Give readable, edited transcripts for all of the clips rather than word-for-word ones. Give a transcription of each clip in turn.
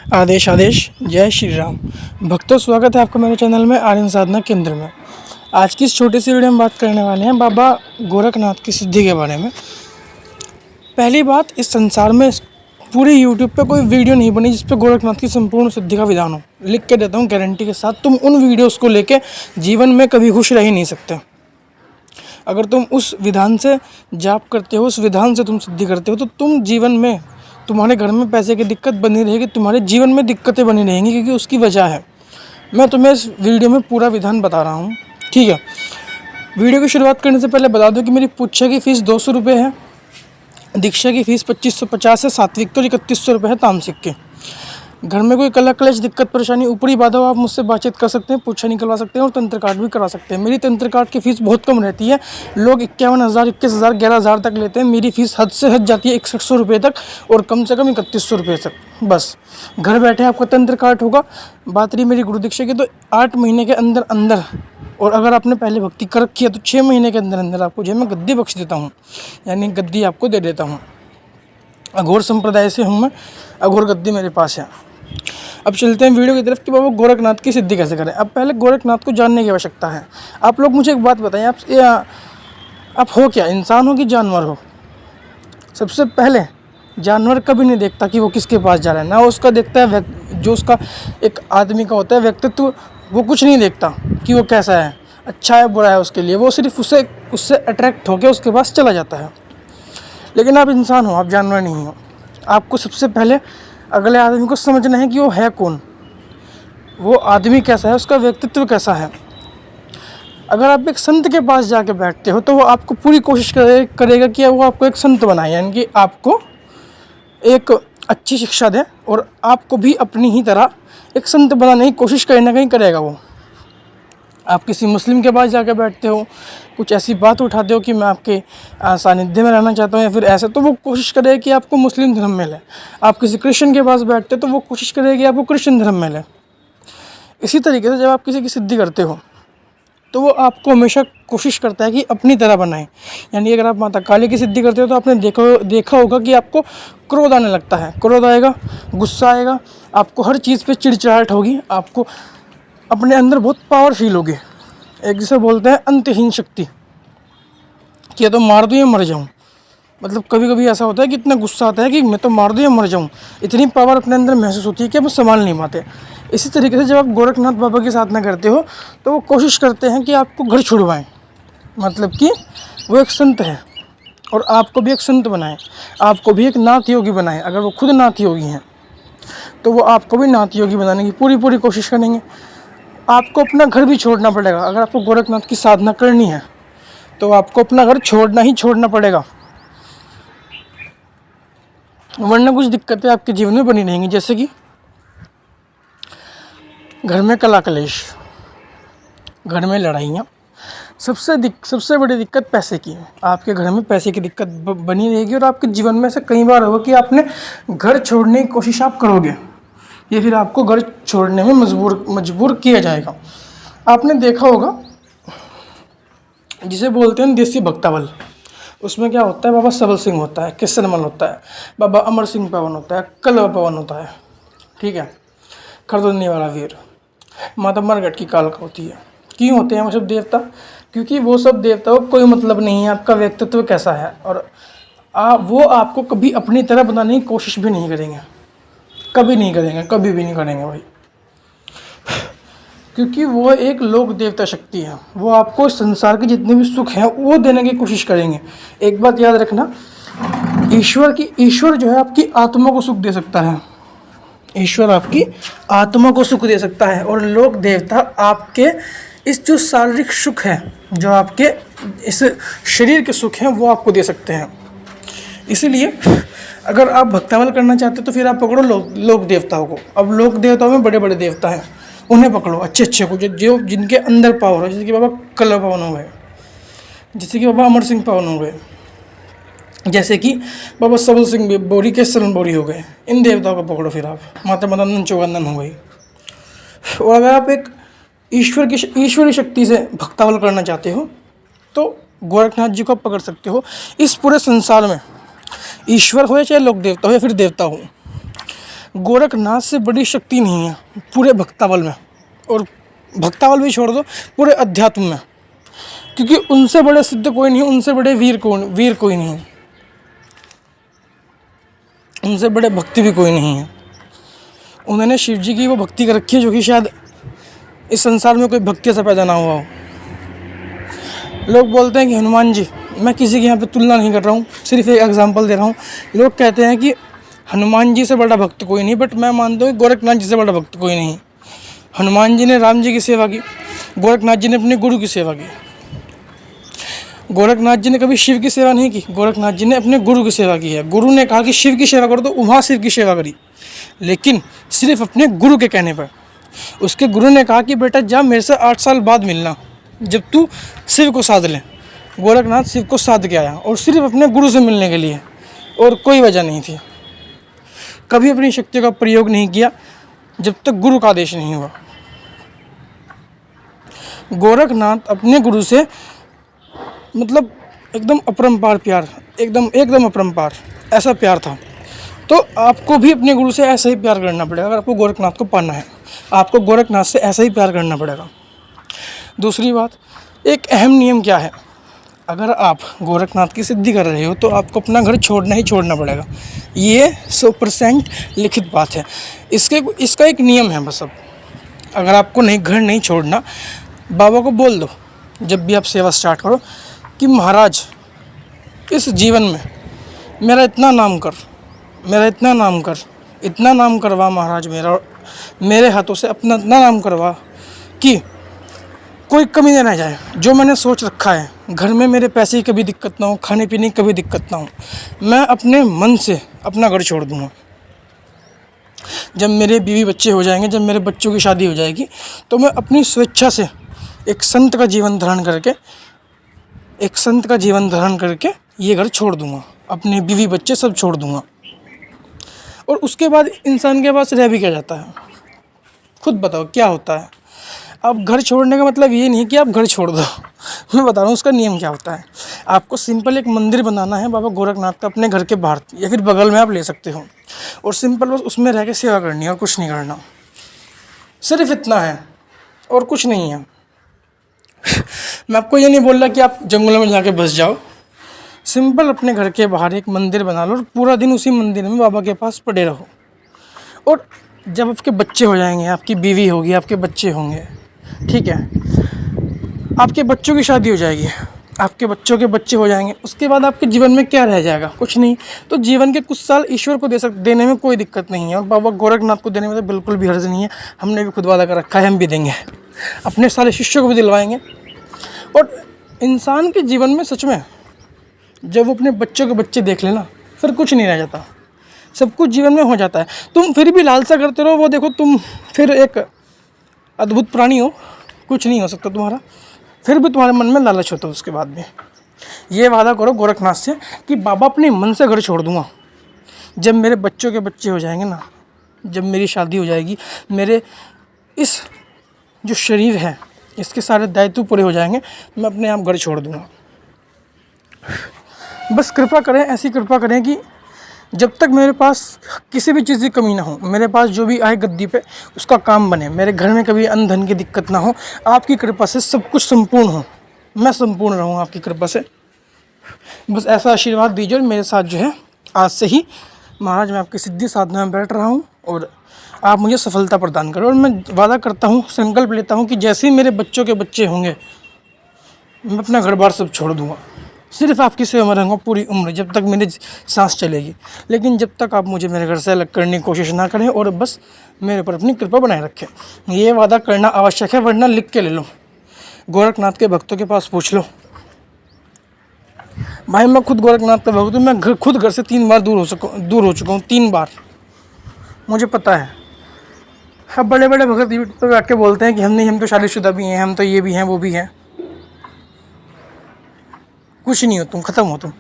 आदेश आदेश जय श्री राम। भक्तों, स्वागत है आपका मेरे चैनल में आर्यन साधना केंद्र में। आज की इस छोटी सी वीडियो में बात करने वाले हैं बाबा गोरखनाथ की सिद्धि के बारे में। पहली बात, इस संसार में पूरे यूट्यूब पे कोई वीडियो नहीं बनी जिस पे गोरखनाथ की संपूर्ण सिद्धि का विधान हो। लिख के देता हूँ गारंटी के साथ, तुम उन वीडियोज़ को लेके जीवन में कभी खुश रह ही नहीं सकते। अगर तुम उस विधान से जाप करते हो, उस विधान से तुम सिद्धि करते हो, तो तुम जीवन में, तुम्हारे घर में पैसे की दिक्कत बनी रहेगी, तुम्हारे जीवन में दिक्कतें बनी रहेंगी, क्योंकि उसकी वजह है। मैं तुम्हें इस वीडियो में पूरा विधान बता रहा हूँ, ठीक है। वीडियो की शुरुआत करने से पहले बता दूँ कि मेरी पूच्छा की फ़ीस 200 रुपये है, दीक्षा की फ़ीस 2550 है, सात्विक तो 3100 रुपये है तामसिक के। घर में कोई कलह क्लेश दिक्कत परेशानी ऊपरी बाधा हो, आप मुझसे बातचीत कर सकते हैं, पूछा निकलवा सकते हैं और तंत्र कार्ड भी करा सकते हैं। मेरी तंत्र कार्ड की फ़ीस बहुत कम रहती है। लोग 51,000, 21,000, 11,000 तक लेते हैं। मेरी फ़ीस हद से हद जाती है 6100 रुपये तक, और कम से कम 3100 रुपये तक। बस घर बैठे आपका तंत्र कार्ड होगा। बात रही मेरी गुरु दीक्षा की, तो 8 महीने के अंदर अंदर, और अगर आपने पहले भक्ति कर रखी है तो 6 महीने के अंदर अंदर आपको जो है मैं गद्दी बख्श देता हूँ, यानी गद्दी आपको दे देता हूँ। अघोर संप्रदाय से हूँ मैं, अघोर गद्दी मेरे पास है। अब चलते हैं वीडियो की तरफ कि बाबा गोरखनाथ की सिद्धि कैसे करें। अब पहले गोरखनाथ को जानने की आवश्यकता है। आप लोग मुझे एक बात बताएं, आप हो क्या, इंसान हो कि जानवर हो? सबसे पहले जानवर कभी नहीं देखता कि वो किसके पास जा रहा है, ना उसका देखता है जो उसका एक आदमी का होता है व्यक्तित्व, वो कुछ नहीं देखता कि वो कैसा है, अच्छा है बुरा है उसके लिए। वो सिर्फ उससे अट्रैक्ट होकर उसके पास चला जाता है। लेकिन आप इंसान हो, आप जानवर नहीं हो। आपको सबसे पहले अगले आदमी को समझना है कि वो है कौन, वो आदमी कैसा है, उसका व्यक्तित्व कैसा है। अगर आप एक संत के पास जाके बैठते हो तो वो आपको पूरी कोशिश करेगा कि वो आपको एक संत बनाए, यानी कि आपको एक अच्छी शिक्षा दे और आपको भी अपनी ही तरह एक संत बनाने की कोशिश कहीं ना कहीं करेगा वो। आप किसी मुस्लिम के पास जाकर बैठते हो, कुछ ऐसी बात उठाते हो कि मैं आपके सानिध्य में रहना चाहता हूँ या फिर ऐसा, तो वो कोशिश करेगा कि आपको मुस्लिम धर्म में ले। आप किसी क्रिश्चियन के पास बैठते हो तो वो कोशिश करेगा कि आपको क्रिश्चियन धर्म में ले। इसी तरीके से जब आप किसी की सिद्धि करते हो तो वो आपको हमेशा कोशिश करता है कि अपनी तरह बनाए। यानी अगर आप माता काली की सिद्धि करते हो तो आपने देखा होगा कि आपको क्रोध आने लगता है, क्रोध आएगा, गुस्सा आएगा, आपको हर चीज़ पे चिड़चिड़ाहट होगी, आपको अपने अंदर बहुत पावर फील होगी। एक जिसे बोलते हैं अंतहीन शक्ति, कि या तो मार दूँ या मर जाऊँ। मतलब कभी कभी ऐसा होता है कि इतना गुस्सा आता है कि मैं तो मार दूँ या मर जाऊँ। इतनी पावर अपने अंदर महसूस होती है कि आप संभाल नहीं पाते। इसी तरीके से जब आप गोरखनाथ बाबा की साधना करते हो तो वो कोशिश करते हैं कि आपको घर छुड़वाएं, मतलब कि वो एक संत है और आपको भी एक संत बनाएं, आपको भी एक नाथ योगी बनाएं। अगर वो खुद नाथ योगी हैं तो वो आपको भी नाथ योगी बनाने की पूरी कोशिश करेंगे। आपको अपना घर भी छोड़ना पड़ेगा। अगर आपको गोरखनाथ की साधना करनी है तो आपको अपना घर छोड़ना पड़ेगा, वरना कुछ दिक्कतें आपके जीवन में बनी रहेंगी। जैसे कि घर में कलह क्लेश, घर में लड़ाइयाँ। सबसे बड़ी दिक्कत पैसे की है। आपके घर में पैसे की दिक्कत बनी रहेगी और आपके जीवन में से कई बार होगा कि आपने घर छोड़ने की कोशिश आप करोगे या फिर आपको घर छोड़ने में मजबूर किया जाएगा। आपने देखा होगा जिसे बोलते हैं देसी भक्तावल, उसमें क्या होता है, बाबा सबल सिंह होता है, किसनमल होता है, बाबा अमर सिंह पवन होता है, कलवा पवन होता है, ठीक है, खरदोनी वाला वीर, माता मरघट की कालका होती है। क्यों होते हैं वो सब देवता? क्योंकि वो सब देवताओं को कोई मतलब नहीं है आपका व्यक्तित्व कैसा है, और वो आपको कभी अपनी तरह बनाने की कोशिश भी नहीं करेंगे, कभी नहीं करेंगे, कभी भी नहीं करेंगे भाई। क्योंकि वो एक लोक देवता शक्ति है। वो आपको संसार के जितने भी सुख हैं वो देने की कोशिश करेंगे। एक बात याद रखना, ईश्वर जो है आपकी आत्मा को सुख दे सकता है, ईश्वर आपकी आत्मा को सुख दे सकता है, और लोक देवता आपके इस जो शारीरिक सुख है, जो आपके इस शरीर के सुख हैं, वो आपको दे सकते हैं। इसीलिए अगर आप भक्तावल करना चाहते हो तो फिर आप पकड़ो लोक देवताओं को। अब लोक देवताओं में बड़े बड़े देवता हैं, उन्हें पकड़ो, अच्छे को, जो जिनके अंदर पावर हो। जैसे कि बाबा कलवा पवन हो गए, जैसे कि बाबा अमर सिंह पवन हो गए, जैसे कि बाबा सबल सिंह बोरी के शरण बोरी हो गए। इन देवताओं को पकड़ो। फिर आप माता मदन चौगंदन हो गई। और अगर आप एक ईश्वरी शक्ति से भक्तावल करना चाहते हो तो गोरखनाथ जी को पकड़ सकते हो। इस पूरे संसार में ईश्वर हो या चाहे लोक देवता हो या फिर देवता हो, गोरखनाथ से बड़ी शक्ति नहीं है पूरे भक्तावल में, और भक्तावल भी छोड़ दो, पूरे अध्यात्म में। क्योंकि उनसे बड़े सिद्ध कोई नहीं, उनसे बड़े वीर कोई नहीं, उनसे बड़े भक्ति भी कोई नहीं है। उन्होंने शिव जी की वो भक्ति कर रखी है जो कि शायद इस संसार में कोई भक्ति से पैदा ना हुआ हो। लोग बोलते हैं कि हनुमान जी, मैं किसी के यहाँ पे तुलना नहीं कर रहा हूँ, सिर्फ एक एग्जांपल दे रहा हूँ। लोग कहते हैं कि हनुमान जी से बड़ा भक्त कोई नहीं, बट मैं मानता हूँ गोरखनाथ जी से बड़ा भक्त कोई नहीं। हनुमान जी ने राम जी की सेवा की, गोरखनाथ जी ने अपने गुरु की सेवा की। गोरखनाथ जी ने कभी शिव की सेवा नहीं की, गोरखनाथ जी ने अपने गुरु की सेवा की है। गुरु ने कहा कि शिव की सेवा करो तो वहाँ शिव की सेवा करी, लेकिन सिर्फ अपने गुरु के कहने पर। उसके गुरु ने कहा कि बेटा जा मेरे से 8 साल बाद मिलना, जब तू शिव को साध ले। गोरखनाथ शिव को साध के आया, और सिर्फ अपने गुरु से मिलने के लिए, और कोई वजह नहीं थी। कभी अपनी शक्तियों का प्रयोग नहीं किया जब तक गुरु का आदेश नहीं हुआ। गोरखनाथ अपने गुरु से मतलब एकदम अपरंपार प्यार, एकदम अपरंपार ऐसा प्यार था। तो आपको भी अपने गुरु से ऐसा ही प्यार करना पड़ेगा। अगर आपको गोरखनाथ को पाना है, आपको गोरखनाथ से ऐसा ही प्यार करना पड़ेगा। दूसरी बात, एक अहम नियम क्या है, अगर आप गोरखनाथ की सिद्धि कर रहे हो तो आपको अपना घर छोड़ना ही छोड़ना पड़ेगा। ये 100% लिखित बात है। इसका एक नियम है बस। अब अगर आपको घर नहीं छोड़ना, बाबा को बोल दो जब भी आप सेवा स्टार्ट करो कि महाराज इस जीवन में मेरा इतना नाम कर, इतना नाम करवा महाराज मेरा, मेरे हाथों से अपना इतना नाम करवा कि कोई कमी न रह जाए। जो मैंने सोच रखा है, घर में मेरे पैसे की कभी दिक्कत ना हो, खाने पीने की कभी दिक्कत ना हो, मैं अपने मन से अपना घर छोड़ दूँगा। जब मेरे बीवी बच्चे हो जाएंगे, जब मेरे बच्चों की शादी हो जाएगी, तो मैं अपनी स्वेच्छा से एक संत का जीवन धारण करके ये घर छोड़ दूँगा, अपने बीवी बच्चे सब छोड़ दूँगा। और उसके बाद इंसान के पास रह भी क्या जाता है, खुद बताओ क्या होता है। अब घर छोड़ने का मतलब ये नहीं कि आप घर छोड़ दो। मैं बता रहा हूँ उसका नियम क्या होता है। आपको सिंपल एक मंदिर बनाना है बाबा गोरखनाथ का अपने घर के बाहर, या फिर बगल में आप ले सकते हो, और सिंपल बस उसमें रह के सेवा करनी है और कुछ नहीं करना। सिर्फ इतना है और कुछ नहीं है। मैं आपको ये नहीं बोल रहा कि आप जंगलों में जाके बस जाओ। सिंपल अपने घर के बाहर एक मंदिर बना लो और पूरा दिन उसी मंदिर में बाबा के पास पड़े रहो। और जब आपके बच्चे हो जाएंगे, आपकी बीवी होगी, आपके बच्चे होंगे, ठीक है, आपके बच्चों की शादी हो जाएगी, आपके बच्चों के बच्चे हो जाएंगे, उसके बाद आपके जीवन में क्या रह जाएगा, कुछ नहीं। तो जीवन के कुछ साल ईश्वर को देने में कोई दिक्कत नहीं है, और बाबा गोरखनाथ को देने में तो बिल्कुल भी हर्ज नहीं है। हमने भी खुद वादा कर रखा है, हम भी देंगे, अपने सारे शिष्यों को भी दिलवाएंगे। और इंसान के जीवन में सच में जब वो अपने बच्चों के बच्चे देख लेना, फिर कुछ नहीं रह जाता, सब कुछ जीवन में हो जाता है। तुम फिर भी लालसा करते रहो, वो देखो तुम फिर एक अद्भुत प्राणी हो, कुछ नहीं हो सकता तुम्हारा, फिर भी तुम्हारे मन में लालच होता है। उसके बाद में ये वादा करो गोरखनाथ से कि बाबा अपने मन से घर छोड़ दूंगा। जब मेरे बच्चों के बच्चे हो जाएंगे ना, जब मेरी शादी हो जाएगी, मेरे इस जो शरीर है इसके सारे दायित्व पूरे हो जाएंगे, मैं अपने आप घर छोड़ दूंगा। बस कृपा करें, ऐसी कृपा करें कि जब तक मेरे पास किसी भी चीज़ की कमी ना हो, मेरे पास जो भी आए गद्दी पे उसका काम बने, मेरे घर में कभी अन्न धन की दिक्कत ना हो, आपकी कृपा से सब कुछ संपूर्ण हो, मैं संपूर्ण रहूँ आपकी कृपा से। बस ऐसा आशीर्वाद दीजिए। और मेरे साथ जो है आज से ही महाराज मैं आपकी सिद्धि साधना में बैठ रहा हूँ, और आप मुझे सफलता प्रदान करें। और मैं वादा करता हूँ, संकल्प लेता हूँ कि जैसे ही मेरे बच्चों के बच्चे होंगे, मैं अपना घर बार सब छोड़ दूँगा, सिर्फ आपकी सेवा में रहूँगा पूरी उम्र, जब तक मेरी सांस चलेगी। लेकिन जब तक आप मुझे मेरे घर से अलग करने की कोशिश ना करें, और बस मेरे ऊपर अपनी कृपा बनाए रखें। ये वादा करना आवश्यक है, वरना लिख के ले लो, गोरखनाथ के भक्तों के पास पूछ लो। भाई मैं खुद गोरखनाथ का भक्त हूँ, मैं खुद घर से 3 बार दूर हो चुका हूँ, 3 बार, मुझे पता है। अब बड़े बड़े भगत यूट्यूब पर आके बोलते हैं कि हम तो शादीशुदा भी हैं, हम तो ये भी हैं, वो भी हैं। कुछ नहीं हो तुम, ख़त्म हो तुम।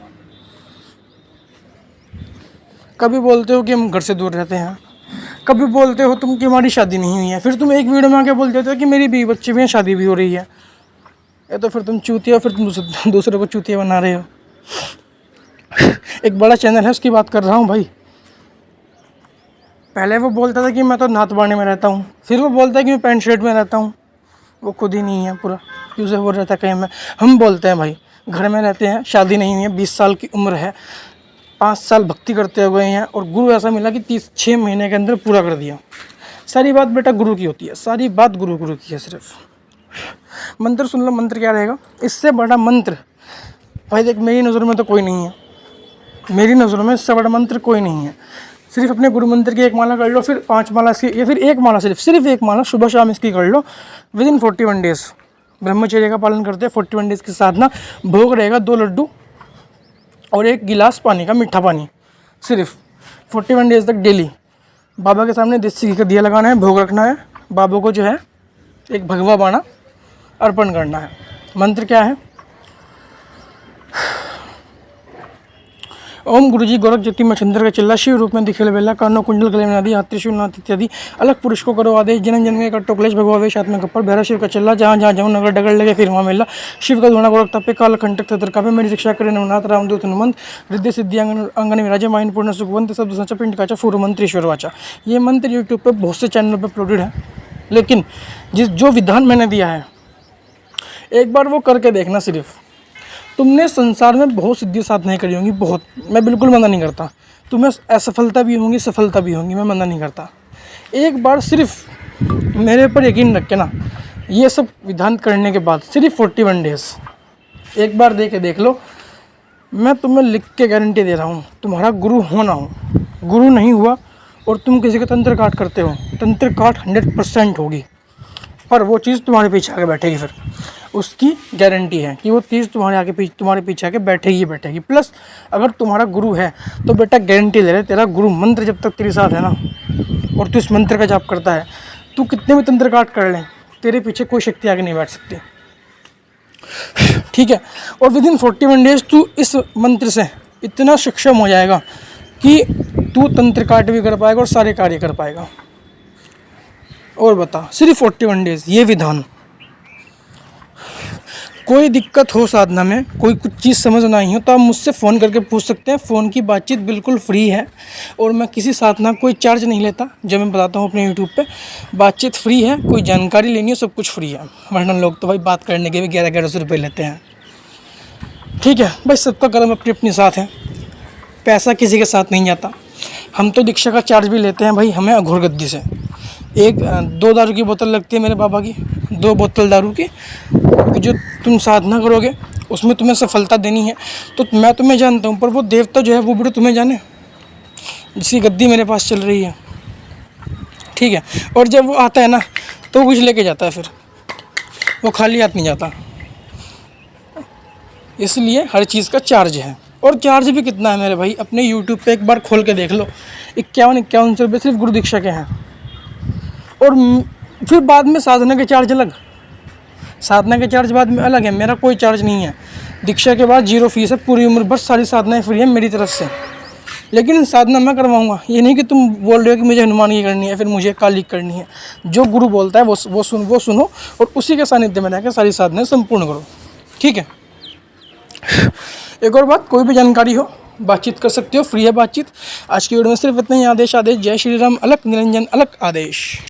कभी बोलते हो कि हम घर से दूर रहते हैं, कभी बोलते हो तुम कि हमारी शादी नहीं हुई है, फिर तुम एक वीडियो में आके बोल देते हो कि मेरी बीवी बच्चे भी हैं, शादी भी हो रही है। ये तो फिर तुम चूतिया, फिर तुम दूसरे को चूतिया बना रहे हो। एक बड़ा चैनल है, उसकी बात कर रहा हूँ भाई। पहले वो बोलता था कि मैं तो नाथबाने में रहता हूँ, फिर वो बोलता है कि मैं पैंट शर्ट में रहता हूँ। वो खुद ही नहीं है पूरा, यूज़र वो रहता है कहीं में। हम बोलते हैं भाई घर में रहते हैं, शादी नहीं हुई है, 20 साल की उम्र है, 5 साल भक्ति करते हुए हैं और गुरु ऐसा मिला कि 6 महीने के अंदर पूरा कर दिया। सारी बात बेटा गुरु की होती है, सारी बात गुरु की है। सिर्फ मंत्र सुन लो, मंत्र क्या रहेगा, इससे बड़ा मंत्र भाई देख मेरी नज़र में तो कोई नहीं है, मेरी नज़रों में इससे बड़ा मंत्र कोई नहीं है। सिर्फ अपने गुरु मंत्र की एक माला कर लो, फिर 5 माला इसकी, या फिर एक माला, सिर्फ एक माला सुबह शाम इसकी कर लो। विदिन 41 डेज़ ब्रह्मचर्य का पालन करते हैं, 41 डेज़ की साधना। भोग रहेगा 2 लड्डू और 1 गिलास पानी का, मीठा पानी, सिर्फ 41 डेज़ तक डेली। बाबा के सामने देसी घी का दिया लगाना है, भोग रखना है, बाबा को जो है एक भगवा बाणा अर्पण करना है। मंत्र क्या है, ओम गुरुजी गोरख ज्योति मच्छिंद्र का चिल्ला, शिव रूप में दिखेल बेला, कानो कुंडल गले में नदी, हाथी शिवनाथ इत्यादि अलग पुरुष को करो आदेश, जन्म जन्म का टोकलेश भगवावेश आत्मा कपर भैरव शिव का चिल्ला, जहाँ जहाँ जाऊँ नगर डगर लगे फिर वहाँ मेला, शिव का धुना गोरख तपे काल कंटक ततर कापे, मेरी शिक्षा करे नवनाथ रामदूत हनुमंत, रिद्धि सिद्धि अंगन विराजे, माइन पूर्ण सुखवंत, सब सचा पिंड काचा फूर मंत्र ईश्वर वाचा। ये मंत्र यूट्यूब पर बहुत से चैनलों पर अपलोडेड है, लेकिन जो विधान मैंने दिया है एक बार वो करके देखना। सिर्फ तुमने संसार में बहुत सिद्धि साधनाएं करी होंगी, बहुत, मैं बिल्कुल मना नहीं करता, तुम्हें असफलता भी होंगी सफलता भी होंगी, मैं मना नहीं करता। एक बार सिर्फ मेरे ऊपर यकीन रख के ना, ये सब विधान करने के बाद सिर्फ 41 डेज़ एक बार दे के देख लो। मैं तुम्हें लिख के गारंटी दे रहा हूँ, तुम्हारा गुरु हो ना हो, गुरु नहीं हुआ और तुम किसी का तंत्र काट करते हो, तंत्र काट 100% होगी, पर वो चीज़ तुम्हारे पीछे आके बैठेगी। फिर उसकी गारंटी है कि वो चीज़ तुम्हारे पीछे आके बैठेगी। प्लस अगर तुम्हारा गुरु है तो बेटा गारंटी ले रहे, तेरा गुरु मंत्र जब तक तेरे साथ है ना और तू इस मंत्र का जाप करता है, तू कितने भी तंत्र काट कर ले, तेरे पीछे कोई शक्ति आगे नहीं बैठ सकती, ठीक है। और विदिन 41 डेज तू इस मंत्र से इतना सक्षम हो जाएगा कि तू तंत्र काट भी कर पाएगा और सारे कार्य कर पाएगा। और बता, सिर्फ 41 डेज ये विधान। कोई दिक्कत हो साधना में, कोई कुछ चीज़ समझ ना आई हो तो आप मुझसे फ़ोन करके पूछ सकते हैं। फ़ोन की बातचीत बिल्कुल फ्री है और मैं किसी साधना कोई चार्ज नहीं लेता, जो मैं बताता हूँ अपने यूट्यूब पे। बातचीत फ्री है, कोई जानकारी लेनी हो सब कुछ फ्री है, वरना लोग तो भाई बात करने के भी 1100 रुपये लेते हैं, ठीक है भाई। सबका कर्म अपनी अपनी साथ है, पैसा किसी के साथ नहीं जाता। हम तो दीक्षा का चार्ज भी लेते हैं भाई, हमें अघोर गद्दी से 2 दारू की बोतल लगती है मेरे बाबा की, 2 बोतल दारू की, जो तुम साधना करोगे उसमें तुम्हें सफलता देनी है। तो मैं तुम्हें जानता हूँ, पर वो देवता जो है वो भी तुम्हें जाने, जिसकी गद्दी मेरे पास चल रही है, ठीक है। और जब वो आता है ना तो कुछ लेके जाता है, फिर वो खाली हाथ नहीं जाता, इसलिए हर चीज़ का चार्ज है। और चार्ज भी कितना है मेरे भाई, अपने यूट्यूब पे एक बार खोल के देख लो, 51-51 रुपये सिर्फ गुरु दीक्षा के हैं। और फिर बाद में साधना के चार्ज अलग, साधना के चार्ज बाद में अलग है। मेरा कोई चार्ज नहीं है, दीक्षा के बाद 0 फीस है, पूरी उम्र भर सारी साधनाएं फ्री है मेरी तरफ से। लेकिन साधना मैं करवाऊंगा, ये नहीं कि तुम बोल रहे हो कि मुझे हनुमान की करनी है, फिर मुझे काली करनी है। जो गुरु बोलता है वो सुनो और उसी के सानिध्य में रहकर सारी साधनाएं संपूर्ण करो, ठीक है। एक और बात, कोई भी जानकारी हो बातचीत कर सकते हो, फ्री है बातचीत। आज की वीडियो में सिर्फ इतना ही। आदेश। जय श्री राम। अलख निरंजन अलख आदेश।